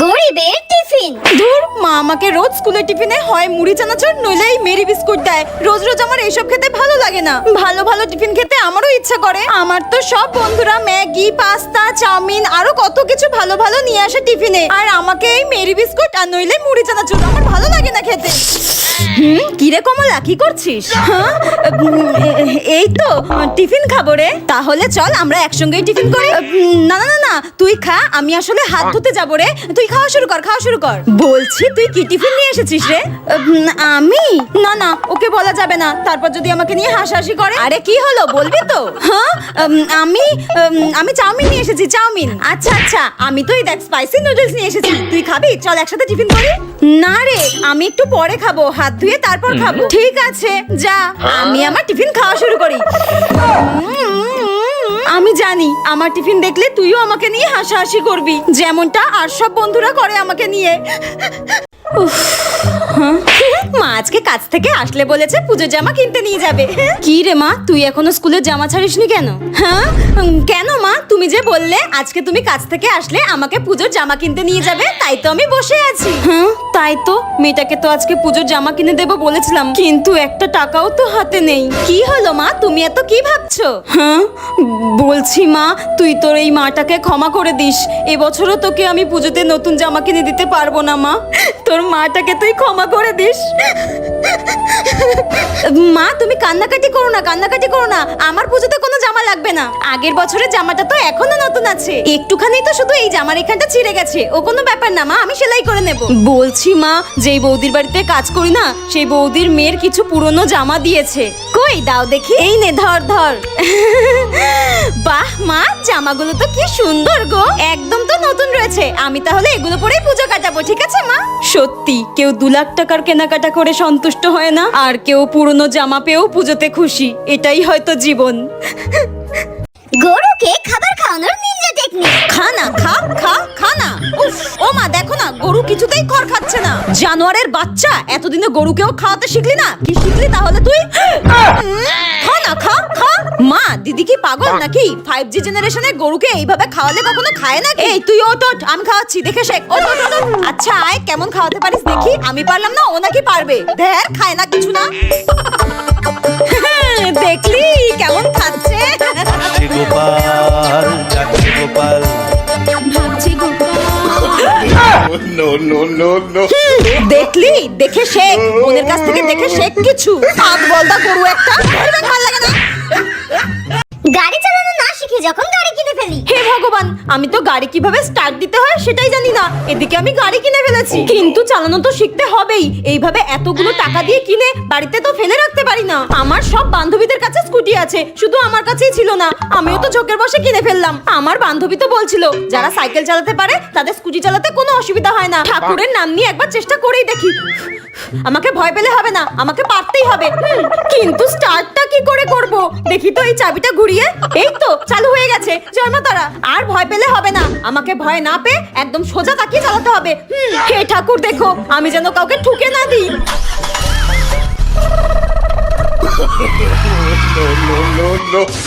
গরিবের টিফিন। ধুর, মা আমাকে রোজ স্কুলে টিফিনে হয় মুড়ি চানাচুর নইলে এই মেরি বিস্কুট দেয়। রোজ রোজ আমার এইসব খেতে ভালো লাগে না। ভালো ভালো টিফিন খেতে আমারও ইচ্ছা করে। আমার তো সব বন্ধুরা ম্যাগি, পাস্তা, চাউমিন আরো কত কিছু ভালো ভালো নিয়ে আসে টিফিনে, আর আমাকে এই মেরি বিস্কুট আর নইলে মুড়ি চানাচুর আমার ভালো লাগে না খেতে। কিরে কমলা, কি করছিস? এই তো টিফিন খাবো রে। তাহলে চল আমরা একসঙ্গেই টিফিন করি। না না না না, তুই খা, আমি আসলে হাত ধুতে যাবো রে। তুই খাওয়া শুরু কর, খাওয়া শুরু কর। বলছি তুই কি টিফিন নিয়ে এসেছিস রে? আমি? না না, ওকে বলা যাবে না, তারপর যদি আমাকে নিয়ে হাসাহাসি করে। আরে কি হলো, বলবি তো? হ্যাঁ, আমি চাউমিন নিয়ে এসেছি, চাউমিন। আচ্ছা আচ্ছা, আমি তো এই দেখ স্পাইসি নুডলস নিয়ে এসেছি। তুই খাবি? চল একসাথে টিফিন করি। না রে, আমি একটু পরে খাবো, হাত ধুয়ে তারপর খাবো। ঠিক আছে যা, আমি আমার টিফিন খাওয়া শুরু করি। আমি জানি আমার টিফিন দেখলে তুইও আমাকে নিয়ে হাসাহাসি করবি, যেমনটা আর সব বন্ধুরা করে আমাকে নিয়ে। মা আজকে কাজ থেকে আসলে বলেছে পুজোর জামা কিনতে নিয়ে যাবে। কি রে মা, তুই এখনো স্কুলের জামা ছাড়িসনি কেন? হ্যাঁ কেন মা, তুমি যে বললে আজকে তুমি কাজ থেকে আসলে আমাকে পুজোর জামা কিনতে নিয়ে যাবে, তাই তো আমি বসে আছি। হ্যাঁ তাই তো, মেয়েটাকে তো আজকে পুজোর জামা কিনে দেবো বলেছিলাম, কিন্তু একটা টাকাও তো হাতে নেই। কি হলো মা, তুমি এত কি ভাবছো? হ্যাঁ বলছি মা, তুই তোর এই মাটাকে ক্ষমা করে দিস। এবছরও তোকে আমি পুজোতে নতুন জামা কিনে দিতে পারবো না মা, তোর মাটাকে তুই ক্ষমা করে দিস। মা তুমি কান্নাকাটি করো না, কান্নাকাটি করো না, আমার পুজোতে কোনো জামা লাগবে না। আগের বছরের জামাটা তো এখনো নতুন আছে, একটুখানি তো শুধু এই জামার এখানটা ছিঁড়ে গেছে, ও কোনো ব্যাপার না মা, আমি সেলাই করে নেব। বলছি মা, যেই বৌদির বাড়িতে কাজ করি না, সেই বৌদির মেয়ের কিছু পুরনো জামা দিয়েছে। কই দাও দেখি। এই নে ধর ধর। বাহ মা, জামাগুলো তো কি সুন্দর গো, একদম তো নতুন রয়েছে। আমি তাহলে এগুলো পরেই পুজো কাটাবো, ঠিক আছে মা? সত্যি কেউ 2 লাখ টাকার কেনাকাটা করে সন্তুষ্ট হয় না, আর কেউ পুরনো জামা পেয়েও পুজোতে খুশি। এটাই হয়তো জীবন। গরুকে খাবার খাওয়ানোর নিনজা টেকনিক। খানা খা খা খানা। উফ, ও মা দেখো না, গরু কিছুতেই খড় খাচ্ছে না। জানোয়ারের বাচ্চা, এতদিনে গরুকেও খাওয়াতে শিখলি না? কি শিখলি তাহলে তুই? খানা খা খা। মা দিদি কি পাগল নাকি? 5G জেনারেশনে গরুকে এইভাবে খাওয়ালে কখনো খায় না? এই তুই ওঠ ওঠ, আমি খাওয়াচ্ছি, দেখে শেখ। ওঠ ওঠ ওঠ। আচ্ছা আয়, কেমন খাওয়াতে পারিস দেখি। আমি পারলাম না, ও নাকি পারবে? ধ্যার, খায় না কিছু না। দেখলি কেমন খাচ্ছে? গোপাল যাচ্ছে গোপাল। দেখলি, দেখে শেখ, ওদের কাছ থেকে দেখে শেখ কিছু। হাত বলদা গরু একটা, ভালো লাগে না। গাড়ি চালানো না শিখে যখন গাড়ি কিনে ফেলি। হে ভগবান, আমি তো গাড়ি কিভাবে স্টার্ট দিতে হয় সেটাই জানি না, এদিকে আমি গাড়ি কিনে ফেলেছি। কিন্তু চালানো তো শিখতে হবেই, এইভাবে এতগুলো টাকা দিয়ে কিনে বাড়িতে তো ফেলে রাখতে পারি না। আমার সব বান্ধবীদের কাছে স্কুটি আছে, শুধু আমার কাছেই ছিল না। আমিও তো ঝোঁকের বসে কিনে ফেললাম। আমার বান্ধবী তো বলছিল যারা সাইকেল চালাতে পারে তাদের স্কুটি চালাতে কোনো অসুবিধা হয় না। ঠাকুরের নাম নিয়ে একবার চেষ্টা করেই দেখি। আমাকে ভয় পেলে হবে না, আমাকে পারতেই হবে। কিন্তু স্টার্টটা কি করে করব? দেখি তো এই চাবিটা ঘুরিয়ে। এই তো চালু হয়ে গেছে, জয় মা তারা। আর ভয় পেলে হবে না, আমাকে ভয় না পেয়ে একদম সোজা তাকিয়ে চালাতে হবে। হে ঠাকুর দেখো, আমি যেন কাউকে ঠুকে না দিই।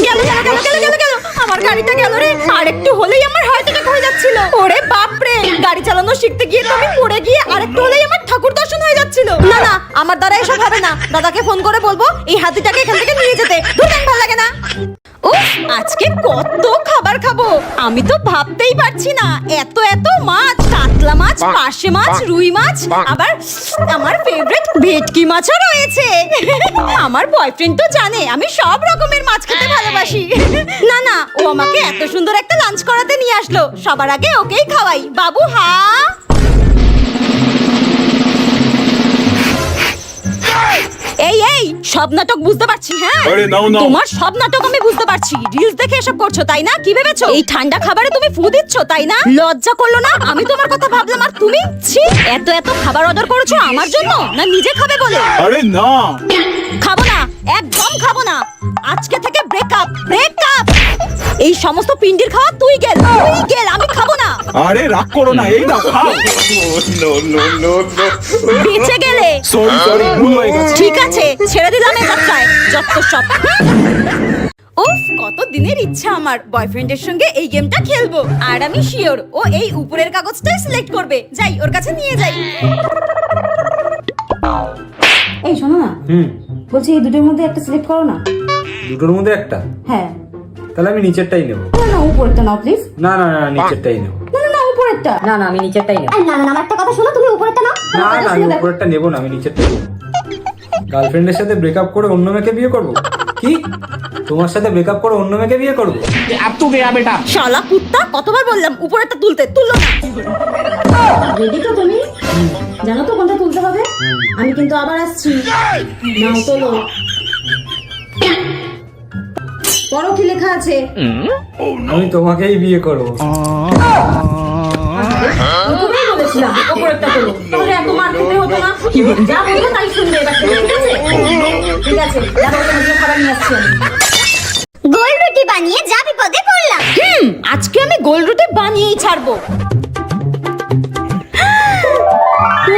গেল গেল গেল গেল গেল গেল, আমার গাড়িটা গেল রে। আর একটু হলেই আমার হার্ট অ্যাটাক হয়ে যাচ্ছিল। ওরে বাপ রে, গাড়ি চালানো শিখতে গিয়ে তো আমি পড়ে গিয়ে আরেকটু হলেই আমার ঠাকুর দর্শন হয়ে যাচ্ছিল। না না, আমার দ্বারা এসব হবে না। দাদাকে ফোন করে বলবো এই হাতিটাকে এখান থেকে নিয়ে যেতে। ভালো লাগে না। উফ, আজকে কত খাবার খাবো আমি তো ভাবতেই পারছি না। এত এত মাছ, কাতলা মাছ, পার্শে মাছ, রুই মাছ, আবার আমার ফেভারিট ভেটকি মাছও রয়েছে। আমার বয়ফ্রেন্ড তো জানে আমি সব রকমের মাছ খেতে ভালোবাসি। না না, ও আমাকে এত সুন্দর একটা লাঞ্চ করাতে নিয়ে আসলো, সবার আগে ওকেই খাওয়াই। বাবু হা। এই এই, সব নাটক বুঝতে পারছি। হ্যাঁ তোমার সব নাটক আমি বুঝতে পারছি। রিলস দেখে এসব করছো তাই না? কি ভেবেছো এই ঠান্ডা খাবারে তুমি ফু দিচ্ছ তাই না? লজ্জা করলো না? আমি তোমার কথা ভাবলাম আর তুমি ছি। এত এত খাবার অর্ডার করেছো আমার জন্য না নিজে খাবে বলে? আরে না, খাবো না, একদম খাবো না। আজকে থেকে ব্রেকআপ ব্রেকআপ। এই সমস্ত পিন্ডির খাওয়া তুই গেল, আমি খাবো না। আরে রাগ করো না, এই নাও খাও। বেঁচে গেলে। সরি ভুল হয়ে গেছে। ঠিক আছে, ছেড়ে দিলাম এ যাত্রায়, যত সব। উফ, কত দিনের ইচ্ছা আমার বয়ফ্রেন্ডের সঙ্গে এই গেমটা খেলবো। আর আমি শিওর ও এই উপরের কাগজটাই সিলেক্ট করবে। যাই ওর কাছে নিয়ে যাই। এই শোনো না, বলছি এই দুটোর মধ্যে একটা সিলেক্ট করো না। দুটোর মধ্যে একটা? হ্যাঁ। তাহলে আমি নিচেরটাই নেব। না না, উপরেরটা নাও প্লিজ। না না না, নিচেরটাই নেব। না না না, উপরেরটা। না না, আমি নিচেরটাই নেব। না না না, আমার একটা কথা শোনো, তুমি উপরেরটা নাও। না না, আমি উপরেরটা নেব না, আমি নিচেরটাই নেব। গার্লফ্রেন্ডের সাথে ব্রেকআপ করে অন্য মেয়েকে বিয়ে করব? কি? তোমার সাথে ব্রেকআপ করে অন্য মেয়েকে বিয়ে করব? अब तू गया बेटा। শালা কুত্তা, কতবার বললাম উপরেরটা তুলতে, তুললো না। রেডি তো তুমি? জানো তো কোনটা তুলতে হবে? আমি কিন্তু আবার আসছি। নাও তোলো। পড়ো কি লেখা আছে। আমি তোমাকেই বিয়ে করব। প্রথমেই বলেছিলাম উপরেরটা তোলো, তাহলে এত মার খেতে হতো না। যা বলবো তাই শুনবে এবার থেকে, ঠিক আছে? ঠিক আছে, যাবো, তোমার জন্য খাবার নিয়ে আসছি আমি। গোল রুটি বানিয়ে যা বিপদে পড়লাম। আজকে আমি গোল রুটি বানিয়েই ছাড়বো।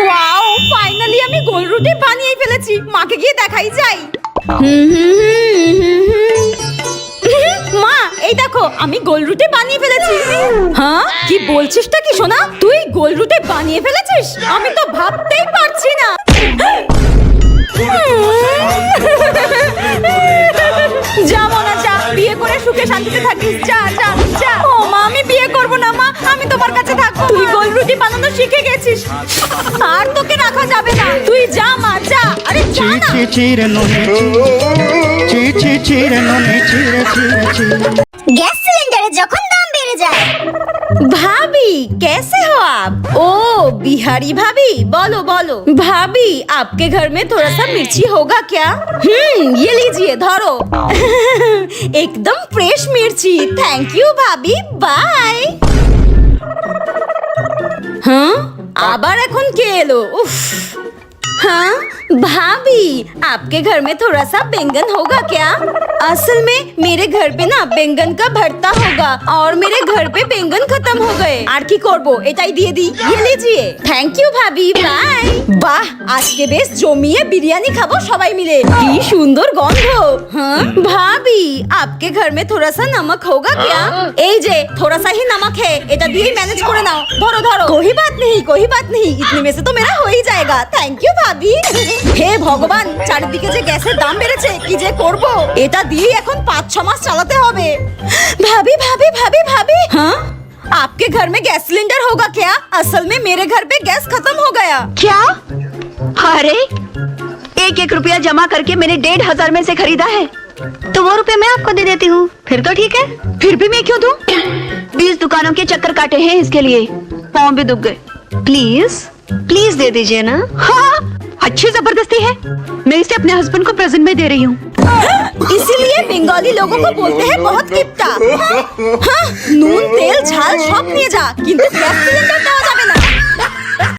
ওয়াও, ফাইনালি আমি গোল রুটি বানিয়ে ফেলেছি। মাকে গিয়ে দেখাই যাই। মা, এই দেখো আমি গোল রুটি বানিয়ে ফেলেছি। হ্যাঁ, কি বলছিসটা কি সোনা? তুই গোল রুটি বানিয়ে ফেলেছিস? আমি তো ভাবতেই পারছি না। যা মনা যা, বিয়ে করে সুখে শান্তিতে থাকিস। যা যা যা। ও মা, আমি বিয়ে করব না মা, আমি তোমার কাছে থাকবো। তুই গোল রুটি বানানো শিখে গেছিস, আর তোকে রাখা যাবে না। তুই যা মা, যা। আরে যা না। গ্যাস সিলিন্ডারে যখন দাম বেড়ে যায়। भाभी कैसे हो आप? ओ बिहारी भाभी, बोलो बोलो। भाभी आपके घर में थोड़ा सा मिर्ची होगा क्या? ये लीजिए धरो। एकदम फ्रेश मिर्ची। थैंक यू भाभी, बाय। हाँ, আবার এখন কে এলো? উফ। हाँ भाभी, आपके घर में थोड़ा सा बैंगन होगा क्या? असल में मेरे घर पे ना बैंगन का भरता होगा और मेरे घर पे बैंगन खत्म हो गए। আর কি করব, এটাই দিয়ে দিই। ये लीजिए। थैंक यू भाभी, बाय। বাহ, আজকে বেশ জমিয়ে বিরিয়ানি খাবো সবাই মিলে। কি সুন্দর গন্ধ। हाँ भाभी, आपके घर में थोड़ा सा नमक होगा क्या? এই যে थोड़ा सा ही नमक है, এটা দিয়েই ম্যানেজ করে নাও। ধরো ধরো। कोई बात नहीं, कोई बात नहीं, इतने में से तो मेरा हो ही जाएगा। थैंक यू भाभी। হে ভগবান, চারিদিকে যে গ্যাসের দাম বেড়েছে, কি যে করব। এটা দিয়ে এখন 5-6 মাস চালাতে হবে। ভাবি ভাবি ভাবি ভাবি। हाँ, आपके घर में गैस सिलेंडर होगा क्या? असल में मेरे घर पे गैस खत्म हो गया। क्या? अरे 1-1 रुपया जमा करके मैंने 1,500 में से खरीदा है, तो वो रुपए मैं आपको दे देती हूँ। फिर तो ठीक है। फिर भी मैं क्यों दूँ? 20 दुकानों के चक्कर काटे हैं इसके लिए, पाँव भी दुख गए। प्लीज प्लीज दे दीजिए ना। हाँ, अच्छी जबरदस्ती है। मैं इसे अपने हस्बैंड को प्रेजेंट में दे रही हूँ। इसीलिए बंगाली लोगों को बोलते हैं बहुत किप्टा। हाँ, নুন তেল ঝাল সব নিয়ে যা, কিন্তু গ্যাস সিলিন্ডার দেওয়া যাবে না।